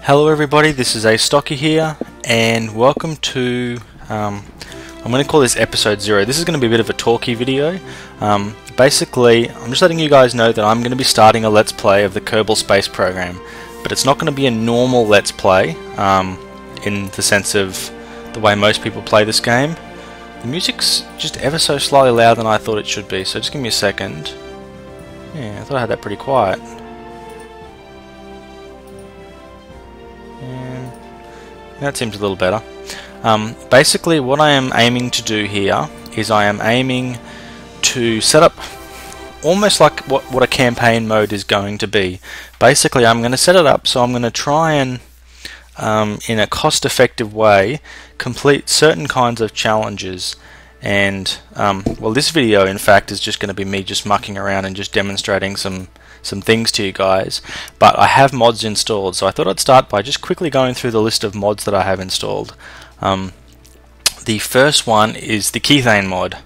Hello everybody, this is Astocky here, and welcome to, I'm going to call this episode 0. This is going to be a bit of a talky video. Basically, I'm just letting you guys know that I'm going to be starting a Let's Play of the Kerbal Space Program, but it's not going to be a normal Let's Play, in the sense of the way most people play this game. The music's just ever so slightly louder than I thought it should be, so just give me a second. Yeah, I thought I had that pretty quiet. That seems a little better. Basically what I am aiming to do here is I am aiming to set up almost like what a campaign mode is going to be. Basically I'm going to set it up so I'm going to try and in a cost-effective way complete certain kinds of challenges, and well, this video in fact is just going to be me just mucking around and just demonstrating some things to you guys, but I have mods installed, so I thought I'd start by just quickly going through the list of mods that I have installed. The first one is the Kethane mod.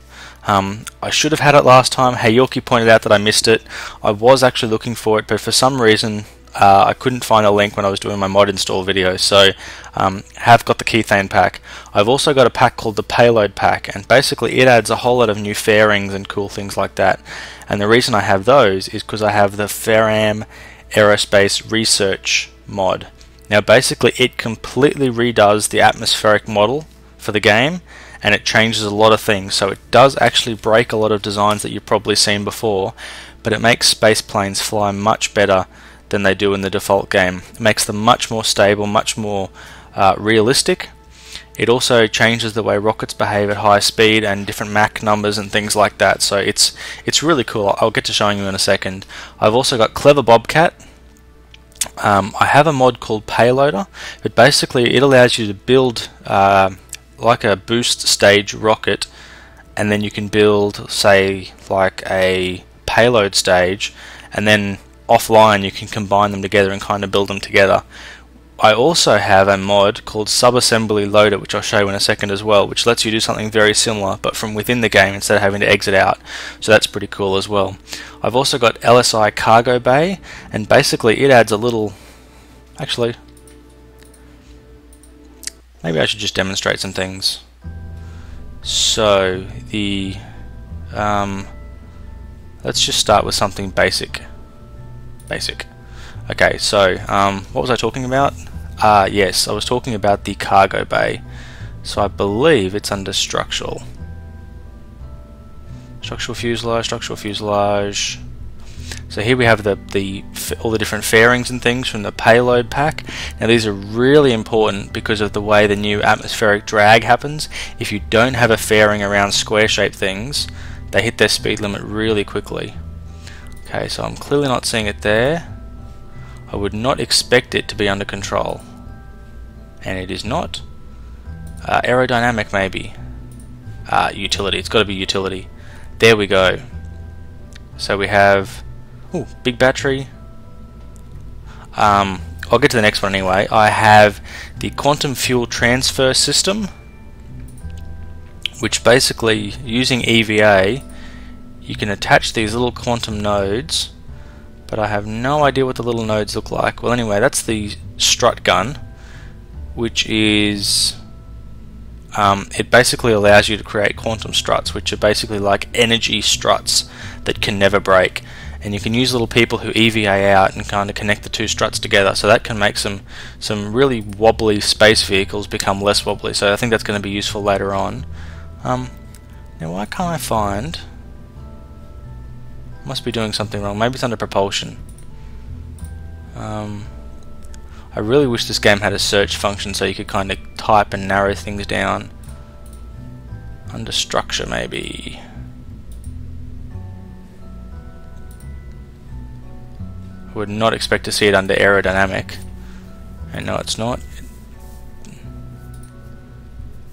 I should have had it last time. Hayoki pointed out that I missed it. I was actually looking for it, but for some reason I couldn't find a link when I was doing my mod install video, so have got the Kethane Pack. I've also got a pack called the Payload Pack, and basically it adds a whole lot of new fairings and cool things like that. And the reason I have those is because I have the Ferram Aerospace Research mod. Now basically it completely redoes the atmospheric model for the game, and it changes a lot of things, so it does actually break a lot of designs that you've probably seen before, but it makes space planes fly much better than they do in the default game. It makes them much more stable, much more realistic. It also changes the way rockets behave at high speed and different Mach numbers and things like that, so it's really cool. I'll get to showing you in a second. I've also got Clever Bocat. I have a mod called Payloader, but basically it allows you to build like a boost stage rocket, and then you can build, say, like a payload stage, and then offline you can combine them together and kind of build them together. I also have a mod called Subassembly Loader, which I'll show you in a second as well, which lets you do something very similar but from within the game instead of having to exit out, so that's pretty cool as well. I've also got MMI Cargo Bay, and basically it adds a little, actually maybe I should just demonstrate some things. So the let's just start with something basic. Okay, so what was I talking about? Yes, I was talking about the cargo bay. So I believe it's under structural fuselage. So here we have all the different fairings and things from the payload pack. Now these are really important because of the way the new atmospheric drag happens. If you don't have a fairing around square-shaped things, they hit their speed limit really quickly. Okay, so I'm clearly not seeing it there. I would not expect it to be under control, and it is not. Aerodynamic maybe. Utility, it's got to be utility. There we go. So we have, ooh, big battery. I'll get to the next one anyway. I have the quantum fuel transfer system, which basically, using EVA, you can attach these little quantum nodes, but I have no idea what the little nodes look like. Well, anyway, that's the strut gun, which is it basically allows you to create quantum struts, which are basically like energy struts that can never break, and you can use little people who EVA out and kind of connect the two struts together, so that can make some really wobbly space vehicles become less wobbly. So I think that's going to be useful later on. Now why can't I find, must be doing something wrong, maybe it's under propulsion. I really wish this game had a search function so you could kind of type and narrow things down. Under structure maybe. I would not expect to see it under aerodynamic, and no, it's not.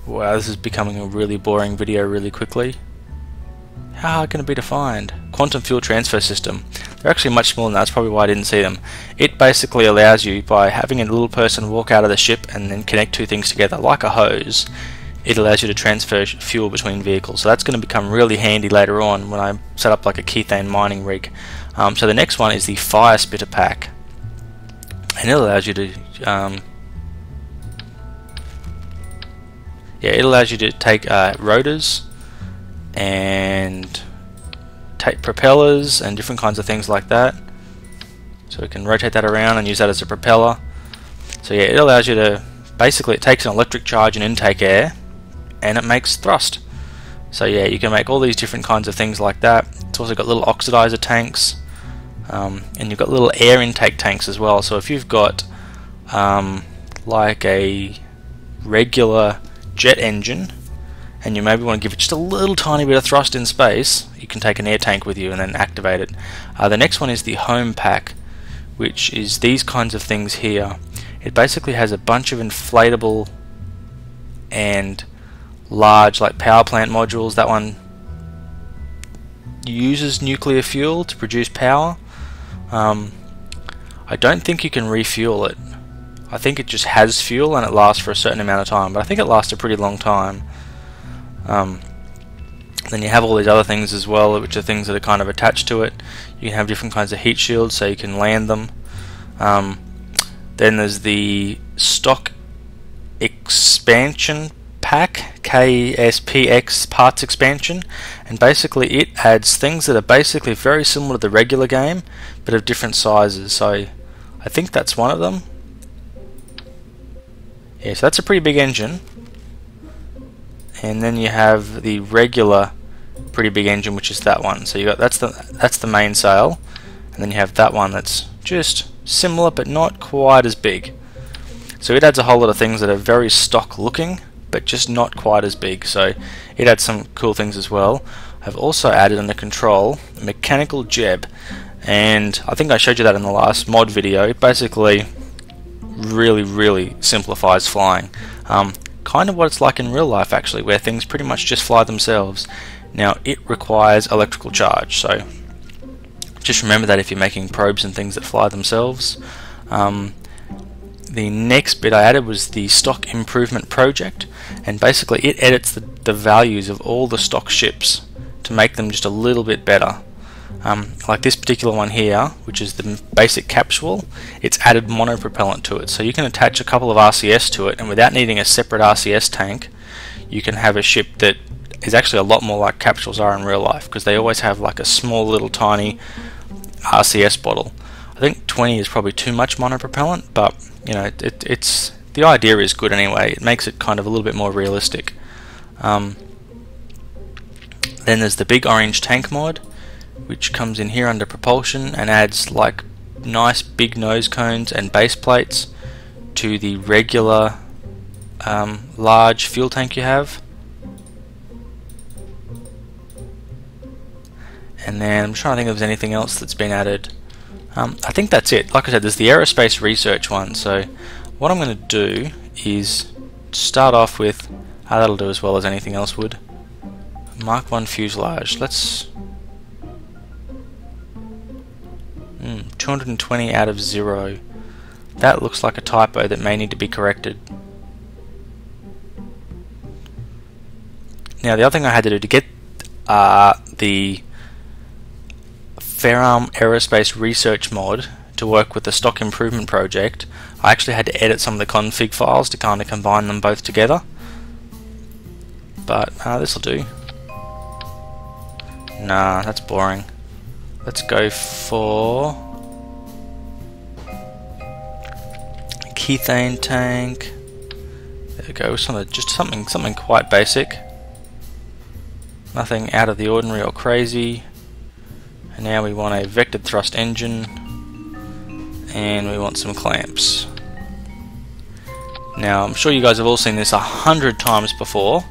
Wow, this is becoming a really boring video really quickly. How hard can it be to find? Quantum fuel transfer system. They're actually much smaller than that, that's probably why I didn't see them. It basically allows you, by having a little person walk out of the ship and then connect two things together like a hose, it allows you to transfer fuel between vehicles. So that's going to become really handy later on when I set up like a Kethane mining rig. So the next one is the Firespitter pack. and it allows you to it allows you to take rotors and take propellers and different kinds of things like that. So we can rotate that around and use that as a propeller. So yeah, it allows you to, basically it takes an electric charge and intake air and it makes thrust. So yeah, you can make all these different kinds of things like that. It's also got little oxidizer tanks, and you've got little air intake tanks as well. So if you've got like a regular jet engine and you maybe want to give it just a little tiny bit of thrust in space, you can take an air tank with you and then activate it. The next one is the home pack, which is these kinds of things here. It basically has a bunch of inflatable and large like power plant modules. That one uses nuclear fuel to produce power. I don't think you can refuel it. I think it just has fuel and it lasts for a certain amount of time, but I think it lasts a pretty long time. Then you have all these other things as well, which are things that are kind of attached to it. You can have different kinds of heat shields so you can land them. Then there's the stock expansion pack, KSPX parts expansion, and basically it adds things that are basically very similar to the regular game but of different sizes. So I think that's one of them. Yeah, so that's a pretty big engine. And then you have the regular pretty big engine, which is that one. So you got that's the mainsail, and then you have that one that's just similar but not quite as big. So it adds a whole lot of things that are very stock looking but just not quite as big. So it adds some cool things as well. I've also added in the control a mechanical jeb, and I think I showed you that in the last mod video. It basically really simplifies flying. Kind of what it's like in real life actually, where things pretty much just fly themselves. Now it requires electrical charge, so just remember that if you're making probes and things that fly themselves. The next bit I added was the stock improvement project, and basically it edits the values of all the stock ships to make them just a little bit better. Like this particular one here, which is the basic capsule, it's added monopropellant to it, so you can attach a couple of RCS to it, and without needing a separate RCS tank you can have a ship that is actually a lot more like capsules are in real life, because they always have like a small little tiny RCS bottle. I think 20 is probably too much monopropellant, but you know, it's the idea is good anyway. It makes it kind of a little bit more realistic. Then there's the big orange tank mod, which comes in here under propulsion and adds like nice big nose cones and base plates to the regular large fuel tank you have. And then I'm trying to think if there's anything else that's been added. I think that's it. Like I said, there's the aerospace research one. So what I'm going to do is start off with, that'll do as well as anything else would. Mark 1 fuselage. Let's 220 out of 0. That looks like a typo that may need to be corrected. Now the other thing I had to do to get the Ferram aerospace research mod to work with the stock improvement project, I actually had to edit some of the config files to kind of combine them both together. But this will do. Nah, that's boring. Let's go for Kethane tank. There we go. Just something quite basic. Nothing out of the ordinary or crazy. And now we want a vectored thrust engine, and we want some clamps. Now I'm sure you guys have all seen this 100 times before.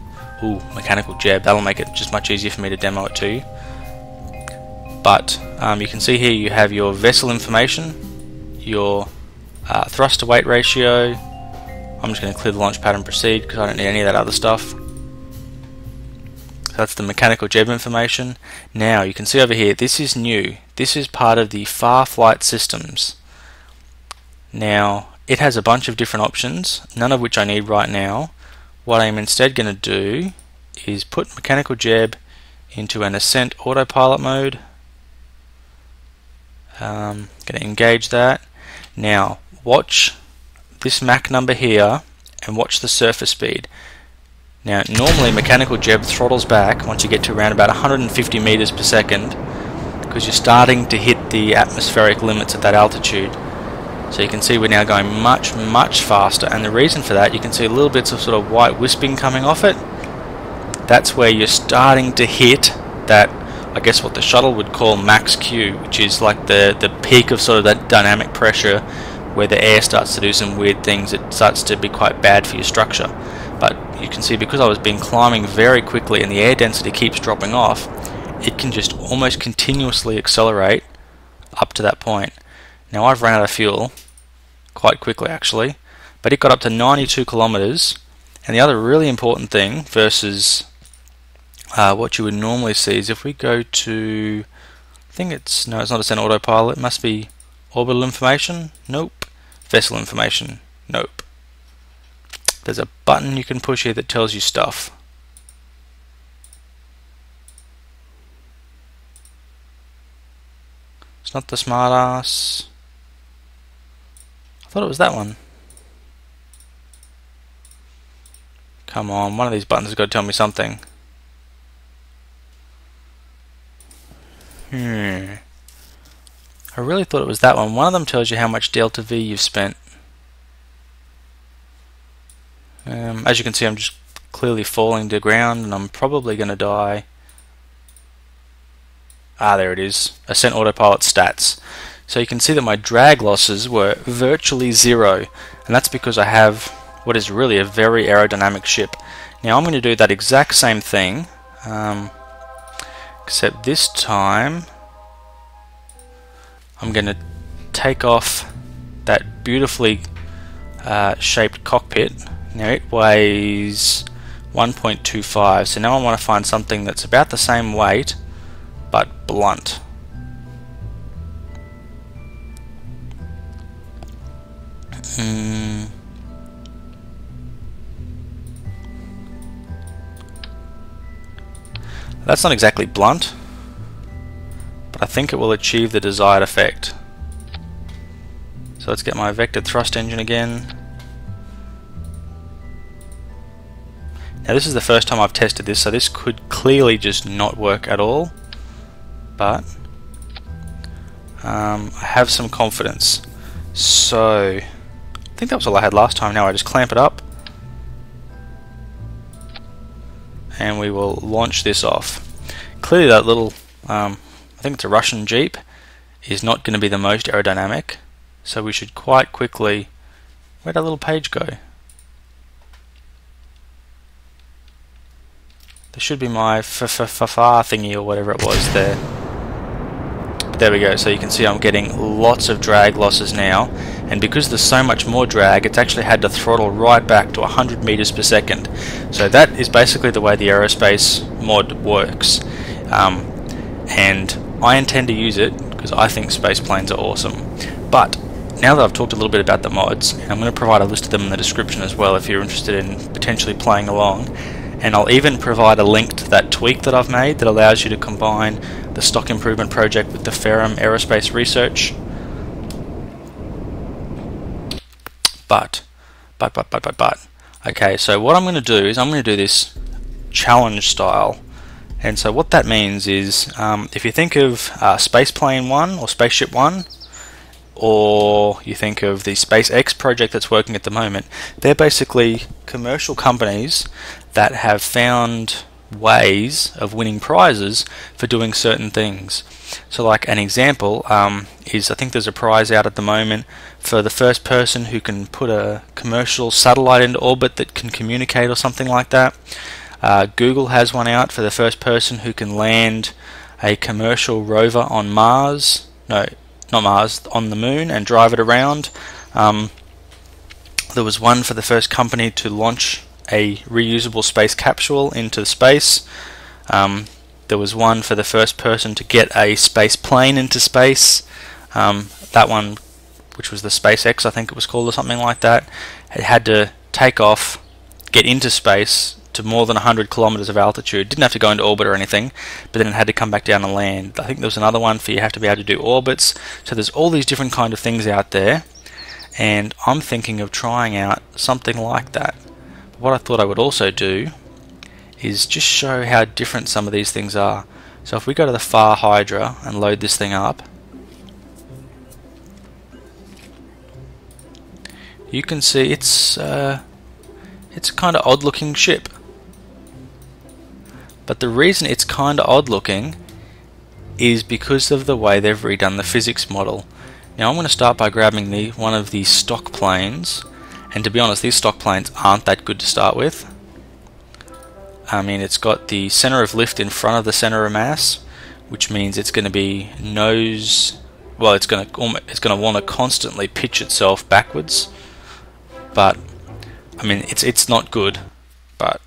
Ooh, mechanical jeb. That'll make it just much easier for me to demo it to you. But you can see here you have your vessel information, your thrust to weight ratio. I'm just going to clear the launch pad and proceed because I don't need any of that other stuff. So that's the mechanical jeb information. Now you can see over here, this is new. This is part of the far flight systems. Now it has a bunch of different options, none of which I need right now. What I'm instead going to do is put mechanical jeb into an ascent autopilot mode. Going to engage that. Now watch this Mach number here and watch the surface speed. Now normally mechanical jeb throttles back once you get to around about 150 meters per second, because you're starting to hit the atmospheric limits at that altitude. So you can see we're now going much faster, and the reason for that, you can see little bits of sort of white wisping coming off it. That's where you're starting to hit that, I guess what the shuttle would call max Q, which is like the peak of sort of that dynamic pressure where the air starts to do some weird things. It starts to be quite bad for your structure. But you can see, because I was climbing very quickly and the air density keeps dropping off, it can just almost continuously accelerate up to that point. Now I've run out of fuel quite quickly actually, but it got up to 92 kilometers. And the other really important thing versus what you would normally see is if we go to, I think it's not Ascent Autopilot, it must be orbital information, nope, vessel information, nope. There's a button you can push here that tells you stuff. It's not the smartass. I thought it was that one. Come on, one of these buttons has got to tell me something. I really thought it was that one. One of them tells you how much delta V you've spent. As you can see, I'm just clearly falling to ground and I'm probably going to die. Ah, there it is. Ascent Autopilot stats. So you can see that my drag losses were virtually zero, and that's because I have what is really a very aerodynamic ship. Now I'm going to do that exact same thing, except this time I'm going to take off that beautifully shaped cockpit. Now it weighs 1.25, so now I want to find something that's about the same weight but blunt. That's not exactly blunt, but I think it will achieve the desired effect. So let's get my vectored thrust engine again. Now this is the first time I've tested this, so this could clearly just not work at all, but I have some confidence. So I think that was all I had last time. Now I just clamp it up and we will launch this off. Clearly that little, I think it's a Russian Jeep, is not going to be the most aerodynamic, so we should quite quickly, where'd that little page go? There should be my fa thingy or whatever it was there. There we go, so you can see I'm getting lots of drag losses now, and because there's so much more drag, it's actually had to throttle right back to 100 meters per second. So that is basically the way the aerospace mod works, and I intend to use it because I think space planes are awesome. But now that I've talked a little bit about the mods, and I'm going to provide a list of them in the description as well if you're interested in potentially playing along. And I'll even provide a link to that tweak that I've made that allows you to combine the stock improvement project with the Ferram aerospace research. But. Okay, so what I'm going to do is I'm going to do this challenge style. And so what that means is, if you think of Spaceplane 1 or Spaceship 1, or you think of the SpaceX project that's working at the moment, they're basically commercial companies that have found ways of winning prizes for doing certain things. So like an example is, I think there's a prize out at the moment for the first person who can put a commercial satellite into orbit that can communicate or something like that. Google has one out for the first person who can land a commercial rover on Mars. No, not Mars, on the moon and drive it around. There was one for the first company to launch a reusable space capsule into space. There was one for the first person to get a space plane into space. That one, which was the SpaceX, I think it was called, or something like that, it had to take off, get into space to more than 100 kilometers of altitude. Didn't have to go into orbit or anything, but then it had to come back down and land. I think there was another one for you have to be able to do orbits. So there's all these different kind of things out there, and I'm thinking of trying out something like that. What I thought I would also do is just show how different some of these things are. So if we go to the far Hydra and load this thing up, you can see it's a kind of odd looking ship. But the reason it's kind of odd looking is because of the way they've redone the physics model. Now I'm going to start by grabbing one of the stock planes, and to be honest, these stock planes aren't that good to start with. I mean, it's got the center of lift in front of the center of mass, which means it's going to be it's going to want to constantly pitch itself backwards. But I mean, it's not good, but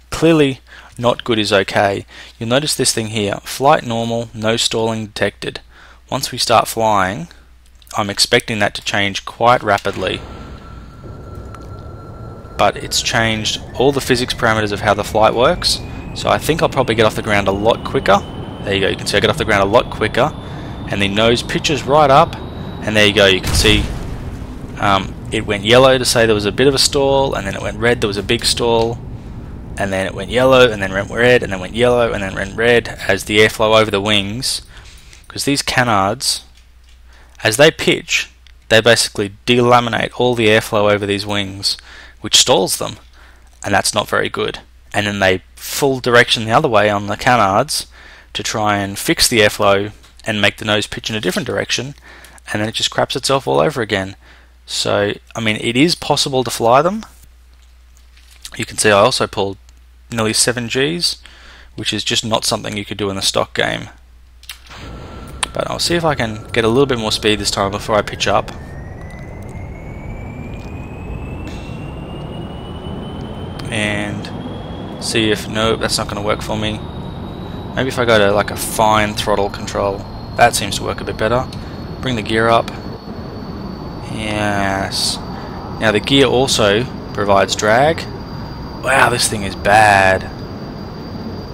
clearly not good is okay. You'll notice this thing here, flight normal, no stalling detected. Once we start flying, I'm expecting that to change quite rapidly, but it's changed all the physics parameters of how the flight works. So I think I'll probably get off the ground a lot quicker. There you go, you can see I get off the ground a lot quicker, and the nose pitches right up, and there you go, you can see it went yellow to say there was a bit of a stall, and then it went red, there was a big stall, and then it went yellow, and then went red, and then went yellow, and then went red as the airflow over the wings, because these canards, as they pitch, they basically delaminate all the airflow over these wings, which stalls them, and that's not very good. And then they full direction the other way on the canards to try and fix the airflow and make the nose pitch in a different direction, and then it just craps itself all over again. So, I mean, it is possible to fly them. You can see I also pulled nearly 7 Gs, which is just not something you could do in the stock game. But I'll see if I can get a little bit more speed this time before I pitch up. And see if, no, that's not going to work for me. Maybe if I go to like a fine throttle control, that seems to work a bit better. Bring the gear up. Yes. Now the gear also provides drag. Wow, this thing is bad.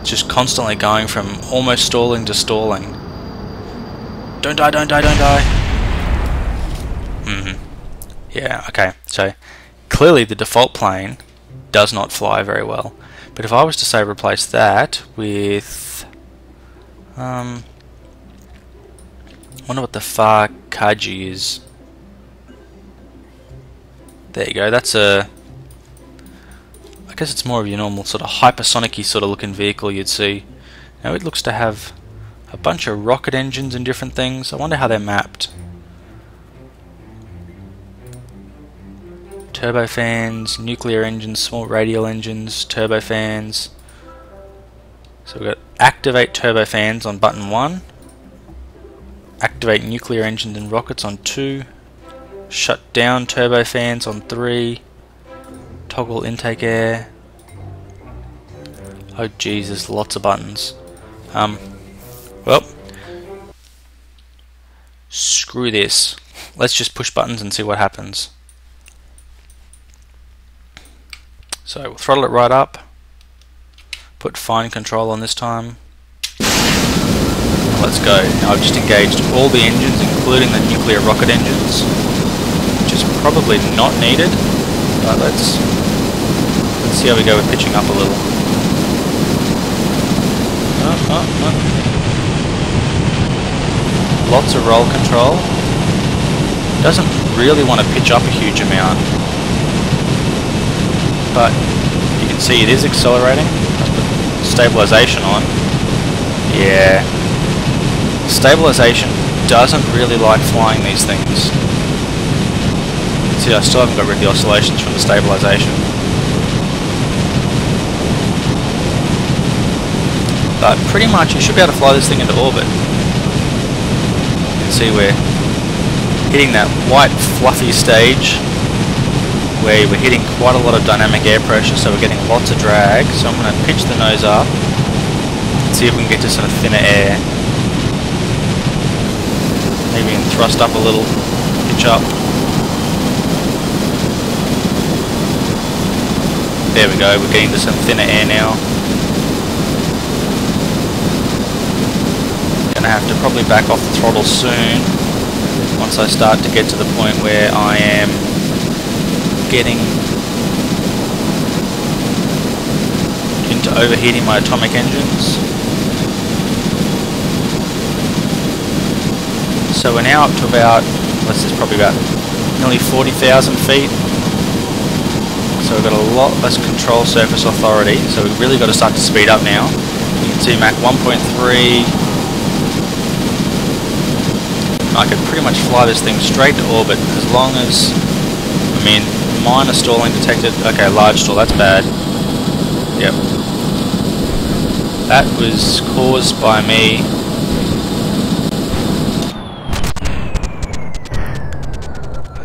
It's just constantly going from almost stalling to stalling. Don't die, don't die, don't die. Yeah, okay. So clearly the default plane does not fly very well. But if I was to say replace that with I wonder what the far Kaji is. There you go, that's I guess it's more of your normal sort of hypersonic-y sort of looking vehicle you'd see. Now it looks to have a bunch of rocket engines and different things. I wonder how they're mapped. Turbofans, nuclear engines, small radial engines, turbofans. So we've got activate turbofans on button 1, activate nuclear engines and rockets on 2, shut down turbofans on 3, toggle intake air. Oh Jesus, lots of buttons. Well, screw this. Let's just push buttons and see what happens. So we'll throttle it right up. Put fine control on this time. Let's go. Now I've just engaged all the engines, including the nuclear rocket engines, which is probably not needed. But let's see how we go with pitching up a little. Lots of roll control. Doesn't really want to pitch up a huge amount, but you can see it is accelerating. Let's put stabilization on. Yeah, stabilization doesn't really like flying these things. You can see I still haven't got rid of the oscillations from the stabilization. But pretty much you should be able to fly this thing into orbit. You can see we're hitting that white fluffy stage where we're hitting quite a lot of dynamic air pressure, so we're getting lots of drag. So I'm going to pitch the nose up and see if we can get to some thinner air. Maybe we can thrust up a little, pitch up. There we go, we're getting to some thinner air now. Gonna have to probably back off the throttle soon once I start to get to the point where I am getting into overheating my atomic engines. So we're now up to about, this is probably about nearly 40,000 feet. So we've got a lot less control surface authority, so we've really got to start to speed up now. You can see Mach 1.3. I could pretty much fly this thing straight to orbit as long as, I mean, minor stalling detected. Okay, large stall, that's bad. Yep. That was caused by me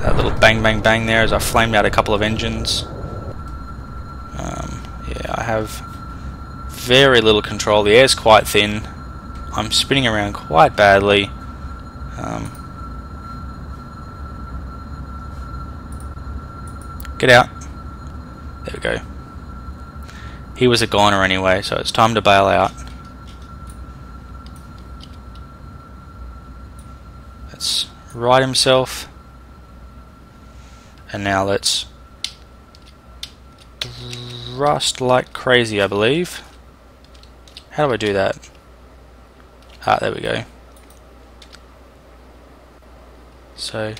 that little bang bang bang there as I flamed out a couple of engines. Yeah, I have very little control. The air's quite thin. I'm spinning around quite badly. Get out. There we go. He was a goner anyway, so it's time to bail out. Let's right himself. And now let's thrust like crazy, I believe. How do I do that? Ah, there we go. So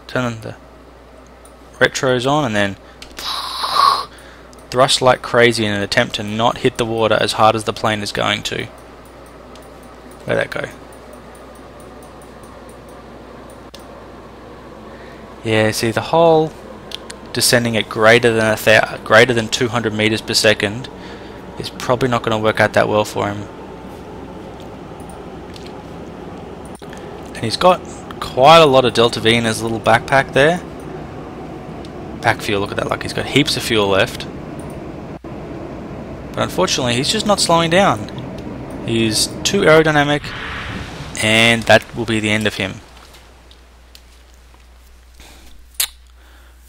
turn the retros on and then thrust like crazy in an attempt to not hit the water as hard as the plane is going to. Where'd that go? Yeah, see, the whole descending at greater than 200 meters per second is probably not going to work out that well for him. And he's got quite a lot of Delta V in his little backpack there. Pack fuel, look at that, like he's got heaps of fuel left. But unfortunately, he's just not slowing down. He's too aerodynamic, and that will be the end of him.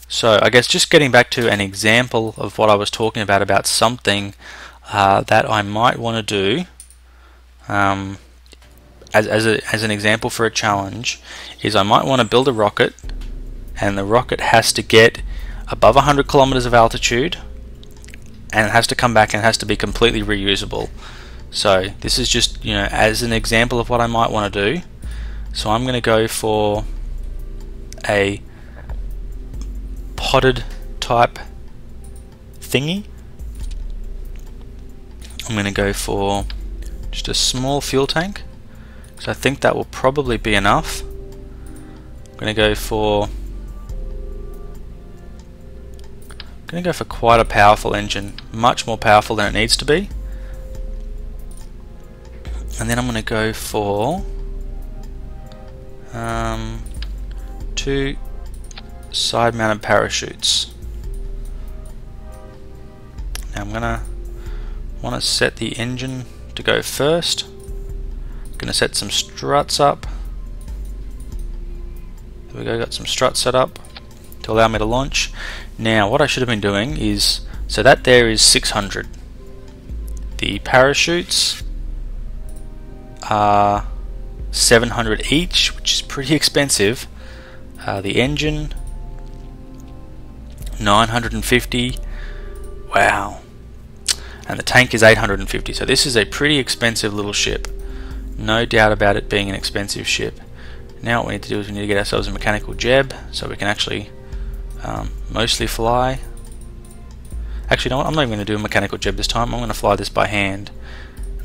So I guess just getting back to an example of what I was talking about something that I might want to do as an example for a challenge, is I might want to build a rocket, and the rocket has to get above 100 kilometers of altitude, and it has to come back and it has to be completely reusable. So this is just, you know, as an example of what I might want to do. So I'm going to go for a potted type thingy. I'm going to go for just a small fuel tank, so I think that will probably be enough. I'm going to go for quite a powerful engine, much more powerful than it needs to be. And then I'm going to go for 2 side-mounted parachutes. Now I'm going to want to set the engine to go first. I'm going to set some struts up. There we go, got some struts set up to allow me to launch. Now what I should have been doing is, so that there is 600. The parachutes are 700 each, which is pretty expensive. The engine 950. Wow. And the tank is 850. So this is a pretty expensive little ship. No doubt about it being an expensive ship. Now what we need to do is we need to get ourselves a mechanical jeb so we can actually mostly fly. Actually, you know what? I'm not even going to do a mechanical jeb this time. I'm going to fly this by hand.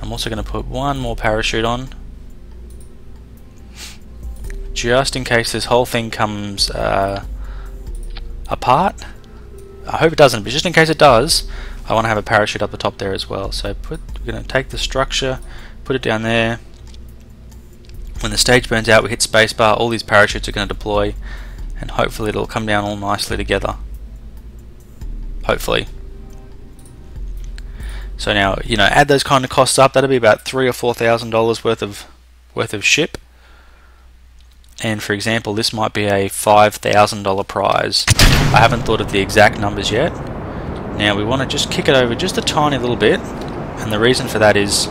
I'm also going to put one more parachute on, just in case this whole thing comes apart. I hope it doesn't, but just in case it does, I want to have a parachute up the top there as well. So we're going to take the structure, put it down there. When the stage burns out, we hit spacebar, all these parachutes are going to deploy, and hopefully it'll come down all nicely together. Hopefully. So now, you know, add those kind of costs up, that'll be about $3,000 or $4,000 worth of ship. And for example, this might be a $5,000 prize. I haven't thought of the exact numbers yet. Now we want to just kick it over just a tiny little bit, and the reason for that is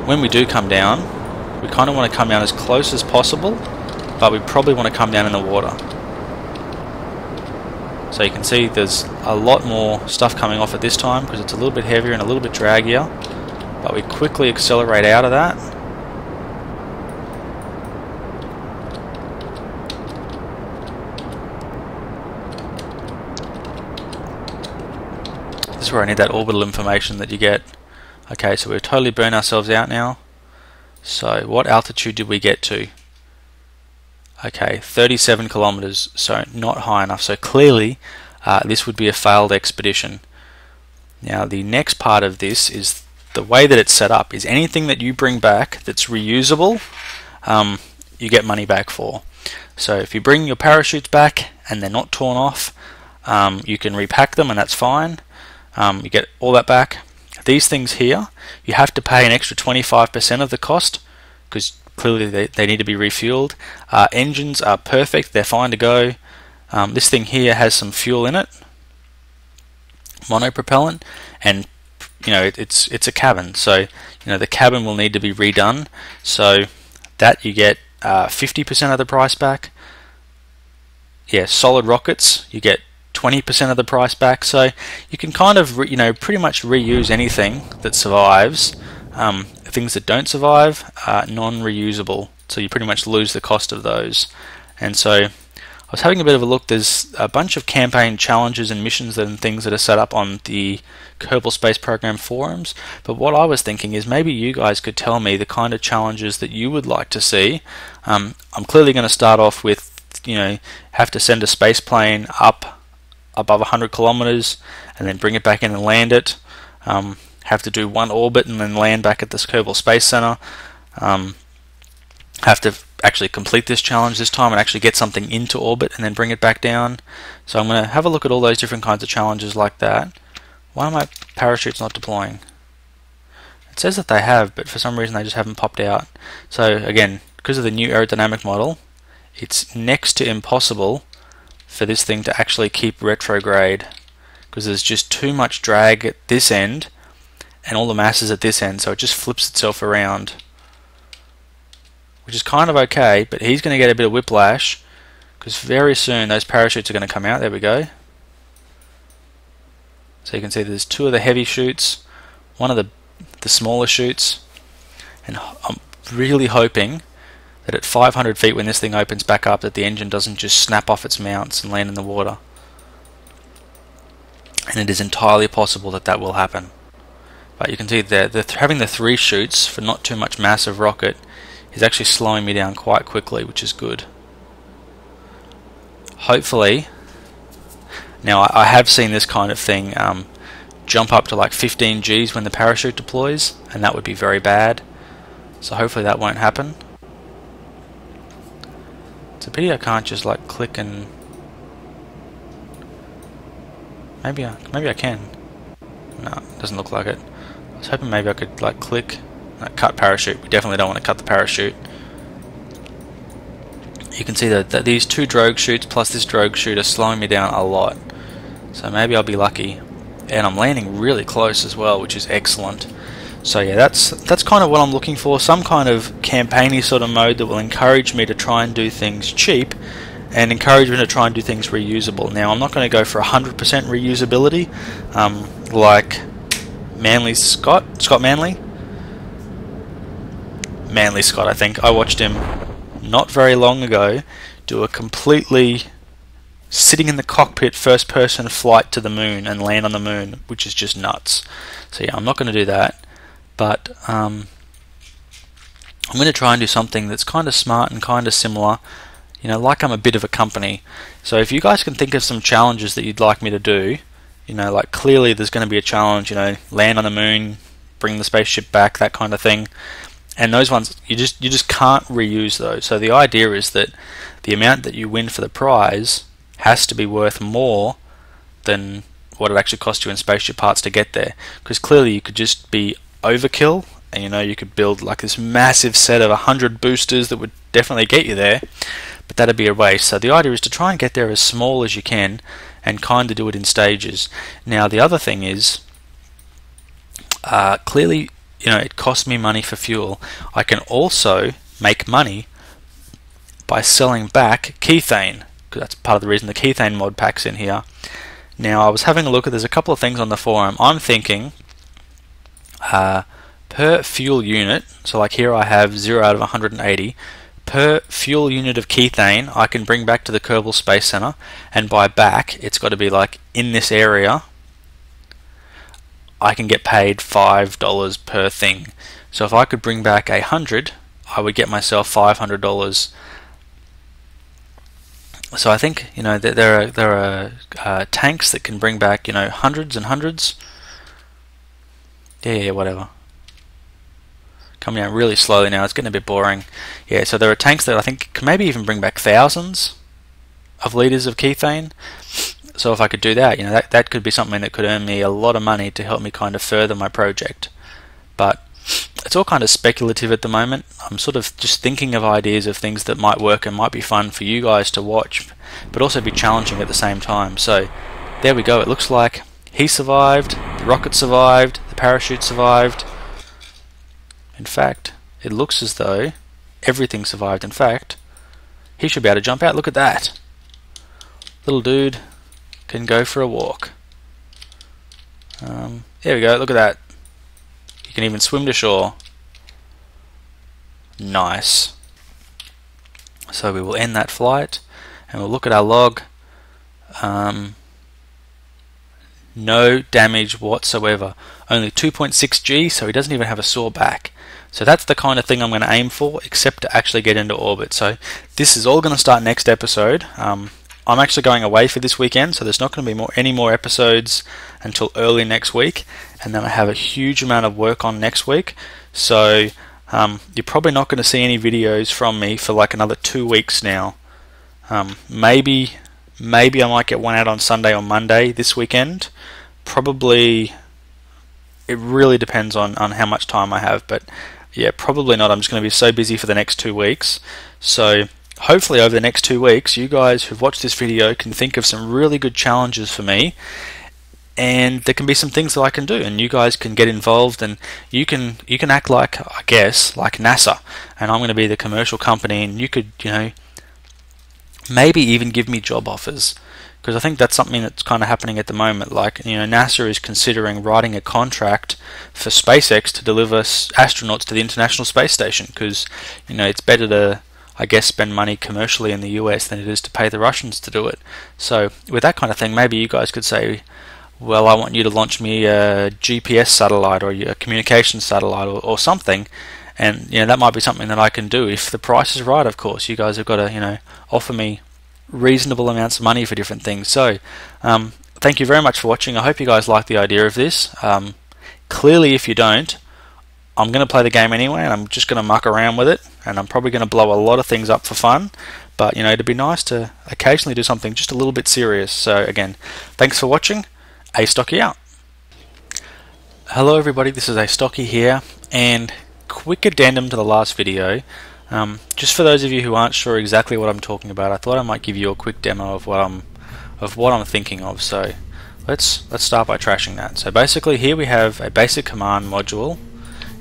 when we do come down, we kind of want to come down as close as possible but we probably want to come down in the water. So you can see there's a lot more stuff coming off at this time because it's a little bit heavier and a little bit draggier, but we quickly accelerate out of that. This is where I need that orbital information that you get. Okay, so we've totally burned ourselves out now. So what altitude did we get to? Okay, 37 kilometers, so not high enough. So clearly this would be a failed expedition. Now the next part of this is the way that it's set up is anything that you bring back that's reusable, you get money back for. So if you bring your parachutes back and they're not torn off, you can repack them and that's fine. You get all that back. These things here, you have to pay an extra 25% of the cost because clearly they need to be refueled. Engines are perfect, they're fine to go. This thing here has some fuel in it, monopropellant, and you know it's a cabin, so you know the cabin will need to be redone. So that you get 50% of the price back. Yeah, solid rockets you get 20% of the price back. So you can kind of pretty much reuse anything that survives. Things that don't survive are non-reusable, so you pretty much lose the cost of those. And so I was having a bit of a look. There's a bunch of campaign challenges and missions and things that are set up on the Kerbal Space Program forums, but what I was thinking is maybe you guys could tell me the kind of challenges that you would like to see. I'm clearly going to start off with have to send a space plane up above 100 kilometers and then bring it back in and land it. Have to do one orbit and then land back at this Kerbal Space Center. Have to actually complete this challenge this time and actually get something into orbit and then bring it back down. So I'm going to have a look at all those different kinds of challenges like that. Why are my parachutes not deploying? It says that they have, but for some reason they just haven't popped out. So again, because of the new aerodynamic model, it's next to impossible for this thing to actually keep retrograde because there's just too much drag at this end and all the mass is at this end, so it just flips itself around, which is kind of okay, but he's going to get a bit of whiplash because very soon those parachutes are going to come out. There we go. So you can see there's two of the heavy chutes, one of the smaller chutes, and I'm really hoping that at 500 feet when this thing opens back up that the engine doesn't just snap off its mounts and land in the water. And it is entirely possible that that will happen. But you can see that having the three chutes for not too much mass of rocket is actually slowing me down quite quickly, which is good. Hopefully, now I have seen this kind of thing jump up to like 15 Gs when the parachute deploys, and that would be very bad. So hopefully that won't happen. It's a pity I can't just like click and maybe I can. No, it doesn't look like it. I was hoping maybe I could like click cut parachute. We definitely don't want to cut the parachute. You can see that these two drogue chutes plus this drogue chute are slowing me down a lot. So maybe I'll be lucky. And I'm landing really close as well, which is excellent. So yeah, that's kind of what I'm looking for. Some kind of campaigny sort of mode that will encourage me to try and do things cheap and encourage me to try and do things reusable. Now I'm not going to go for 100% reusability like Scott Manley, I think. I watched him not very long ago do a completely sitting in the cockpit first person flight to the moon and land on the moon, which is just nuts. So yeah, I'm not going to do that, but I'm going to try and do something that's kind of smart and kind of similar, like I'm a bit of a company. So if you guys can think of some challenges that you'd like me to do, like clearly there's going to be a challenge, land on the moon, bring the spaceship back, that kind of thing. And those ones, you just can't reuse those. So the idea is that the amount that you win for the prize has to be worth more than what it actually cost you in spaceship parts to get there. Because clearly you could just be overkill, and you could build like this massive set of 100 boosters that would definitely get you there, but that'd be a waste. So the idea is to try and get there as small as you can and kind of do it in stages. Now the other thing is, clearly it costs me money for fuel. I can also make money by selling back Kethane, because that's part of the reason the Kethane mod pack's in here. Now I was having a look at, there's a couple of things on the forum. I'm thinking per fuel unit, so like here I have 0 out of 180, per fuel unit of Kethane I can bring back to the Kerbal Space Center, and by back it's got to be like in this area, I can get paid $5 per thing. So if I could bring back 100, I would get myself $500. So I think, you know, there are tanks that can bring back, you know, hundreds and hundreds. Yeah, whatever. Coming out really slowly now, it's getting a bit boring. Yeah, so there are tanks that I think can maybe even bring back thousands of litres of Kethane. So if I could do that, you know, that could be something that could earn me a lot of money to help me kind of further my project. But it's all kind of speculative at the moment. I'm sort of just thinking of ideas of things that might work and might be fun for you guys to watch, but also be challenging at the same time. So there we go. It looks like he survived, the rocket survived, the parachute survived. In fact, it looks as though everything survived. In fact, he should be able to jump out. Look at that. Little dude can go for a walk. There we go. Look at that. You can even swim to shore. Nice. So we will end that flight and we'll look at our log. No damage whatsoever. Only 2.6 G, so he doesn't even have a saw back. So that's the kind of thing I'm going to aim for, except to actually get into orbit. So this is all going to start next episode. I'm actually going away for this weekend, so there's not going to be any more episodes until early next week, and then I have a huge amount of work on next week. So you're probably not going to see any videos from me for like another 2 weeks now. Maybe I might get one out on Sunday or Monday this weekend. Probably, it really depends on how much time I have, but yeah, probably not. I'm just going to be so busy for the next 2 weeks. So hopefully over the next 2 weeks, you guys who've watched this video can think of some really good challenges for me, and there can be some things that I can do, and you guys can get involved, and you can act like, I guess, like NASA, and I'm going to be the commercial company, and you could, you know, maybe even give me job offers, because I think that's something that's kind of happening at the moment. Like, you know, NASA is considering writing a contract for SpaceX to deliver astronauts to the International Space Station, because, you know, it's better to, I guess, spend money commercially in the US than it is to pay the Russians to do it. So with that kind of thing, maybe you guys could say, well, I want you to launch me a GPS satellite or a communications satellite or something, and, you know, that might be something that I can do if the price is right. Of course, you guys have got to, you know, offer me reasonable amounts of money for different things. So thank you very much for watching. I hope you guys like the idea of this. Clearly, if you don't, I'm going to play the game anyway, and I'm just going to muck around with it, and I'm probably going to blow a lot of things up for fun, but, you know, it'd be nice to occasionally do something just a little bit serious. So again, thanks for watching. Astocky out. Hello everybody, this is Astocky here, and quick addendum to the last video. Just for those of you who aren't sure exactly what I'm talking about, I thought I might give you a quick demo of what I'm thinking of. So let's start by trashing that. So basically, here we have a basic command module.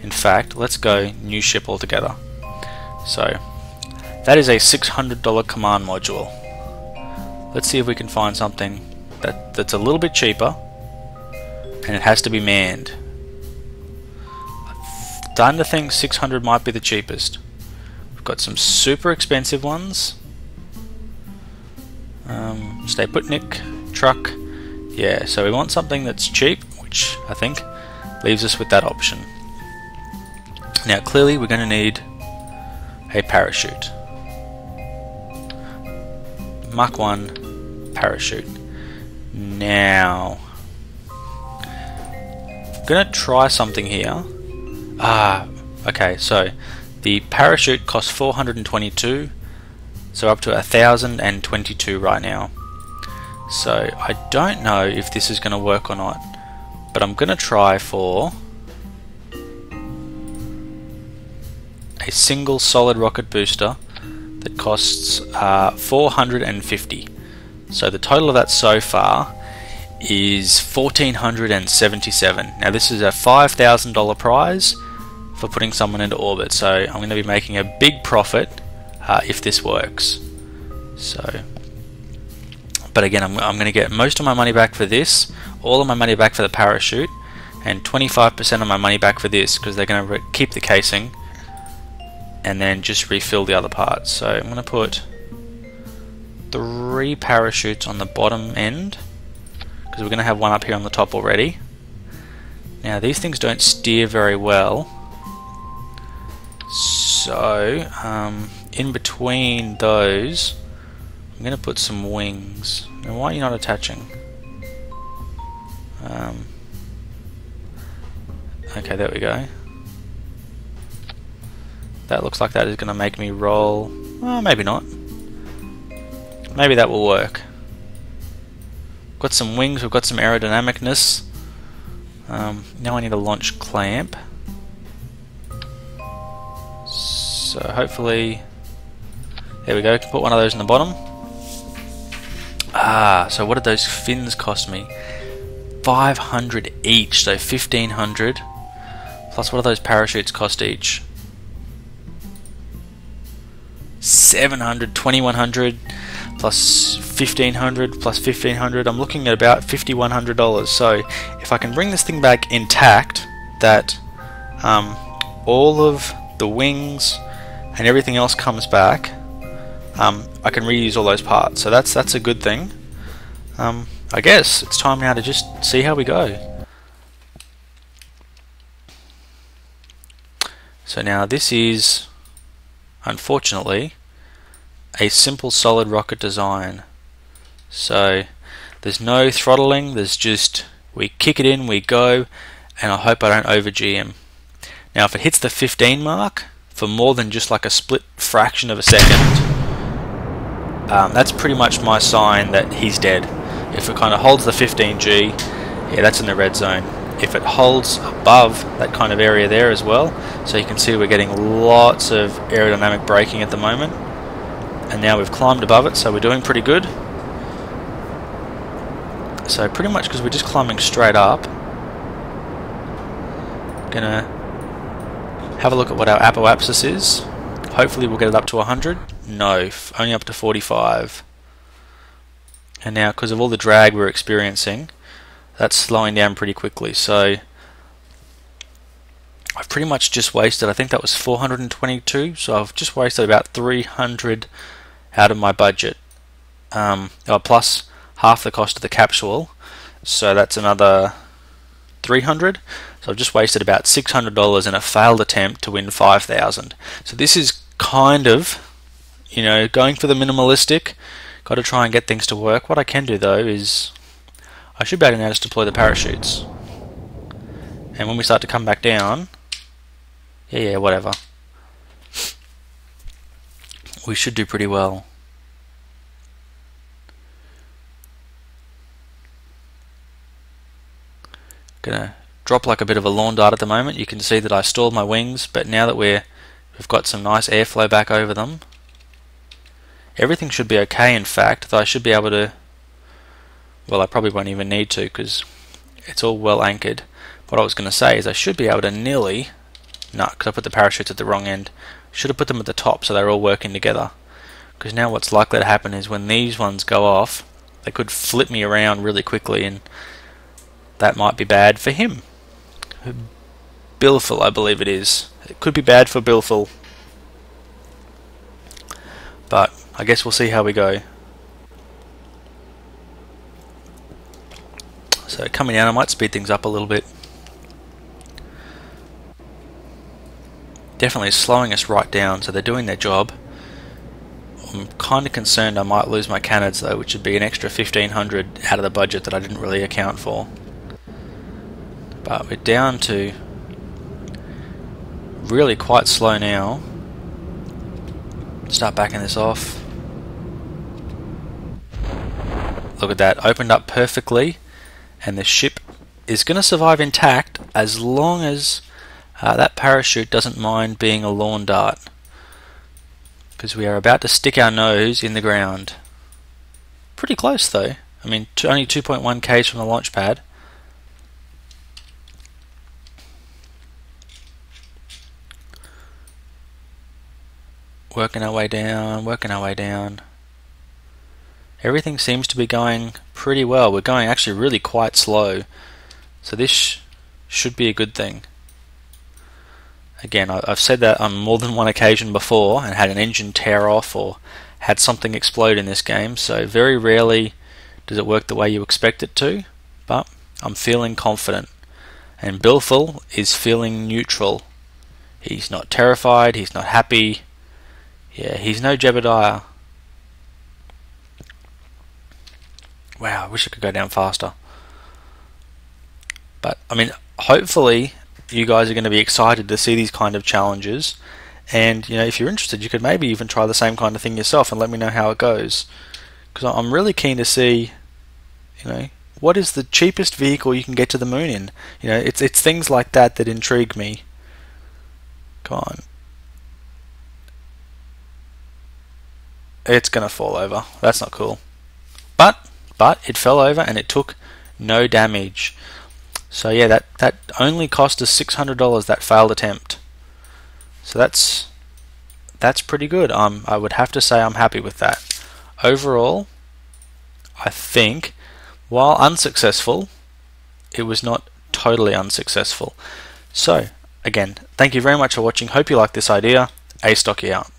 In fact, let's go new ship altogether. So that is a $600 command module. Let's see if we can find something that's a little bit cheaper, and it has to be manned. I'm starting to think 600 might be the cheapest. We've got some super expensive ones. Stay put, Nick. Truck. Yeah, so we want something that's cheap, which I think leaves us with that option. Now clearly we're going to need a parachute. Mach 1 parachute. Now I'm going to try something here. Okay, so the parachute costs 422, so up to 1,022 right now. So I don't know if this is going to work or not, but I'm going to try for a single solid rocket booster that costs 450. So the total of that so far is 1,477. Now this is a $5,000 prize for putting someone into orbit, so I'm going to be making a big profit if this works. So, but again, I'm going to get most of my money back for this, all of my money back for the parachute, and 25% of my money back for this, because they're going to keep the casing and then just refill the other parts. So I'm going to put 3 parachutes on the bottom end, because we're going to have one up here on the top already. Now these things don't steer very well, so in between those I'm going to put some wings. Now why are you not attaching? Okay, there we go. That looks like that is going to make me roll. Well, maybe not. Maybe that will work. Got some wings, we've got some aerodynamicness. Now I need a launch clamp. So hopefully, there we go, can put one of those in the bottom. So what did those fins cost me? 500 each, so 1500. Plus what do those parachutes cost each? 700, 2100 plus 1500 plus 1500. I'm looking at about $5,100. So if I can bring this thing back intact, that all of the wings and everything else comes back, I can reuse all those parts. So that's a good thing. I guess it's time now to just see how we go. So now this is, unfortunately, a simple solid rocket design. So there's no throttling, there's just, we kick it in, we go, and I hope I don't over GM. Now if it hits the 15 mark for more than just like a split fraction of a second, that's pretty much my sign that he's dead. If it kind of holds the 15G, yeah, that's in the red zone. If it holds above that kind of area there as well, so you can see we're getting lots of aerodynamic braking at the moment, and now we've climbed above it, so we're doing pretty good. So pretty much because we're just climbing straight up, gonna have a look at what our apoapsis is. Hopefully we'll get it up to 100. No, only up to 45. And now because of all the drag we're experiencing, that's slowing down pretty quickly. So I've pretty much just wasted, I think that was 422, so I've just wasted about 300 out of my budget, plus half the cost of the capsule, so that's another 300. So I've just wasted about $600 in a failed attempt to win 5,000. So this is kind of, you know, going for the minimalistic. Got to try and get things to work. What I can do though is I should be able to now just deploy the parachutes, and when we start to come back down, yeah, whatever, we should do pretty well. Gonna drop like a bit of a lawn dart at the moment. You can see that I stalled my wings, but now that we've got some nice airflow back over them, everything should be okay. In fact, though I should be able to, well, I probably won't even need to because it's all well anchored. What I was going to say is I should be able to nearly, no, because I put the parachutes at the wrong end. Should have put them at the top so they're all working together. Because now what's likely to happen is when these ones go off, they could flip me around really quickly, and that might be bad for him. Billful, I believe it is. It could be bad for Billful. But I guess we'll see how we go. So coming down, I might speed things up a little bit. Definitely slowing us right down, so they're doing their job. I'm kind of concerned I might lose my cannons though, which would be an extra 1,500 out of the budget that I didn't really account for. But we're down to really quite slow now. Start backing this off. Look at that, opened up perfectly, and the ship is going to survive intact as long as that parachute doesn't mind being a lawn dart, because we are about to stick our nose in the ground. Pretty close though. I mean, only 2.1 k's from the launch pad. Working our way down, working our way down. Everything seems to be going pretty well. We're going actually really quite slow, so this should be a good thing. Again, I've said that on more than one occasion before and had an engine tear off or had something explode in this game, so very rarely does it work the way you expect it to, but I'm feeling confident. And Billful is feeling neutral. He's not terrified, he's not happy. Yeah, he's no Jebediah. Wow, I wish I could go down faster. But, I mean, hopefully you guys are going to be excited to see these kind of challenges. And, you know, if you're interested, you could maybe even try the same kind of thing yourself and let me know how it goes. Because I'm really keen to see, you know, what is the cheapest vehicle you can get to the moon in? You know, it's things like that that intrigue me. Come on. It's going to fall over. That's not cool. But it fell over and it took no damage. So yeah, that only cost us $600, that failed attempt. So that's pretty good. I would have to say I'm happy with that. Overall, I think, while unsuccessful, it was not totally unsuccessful. So again, thank you very much for watching. Hope you like this idea. Astocky out.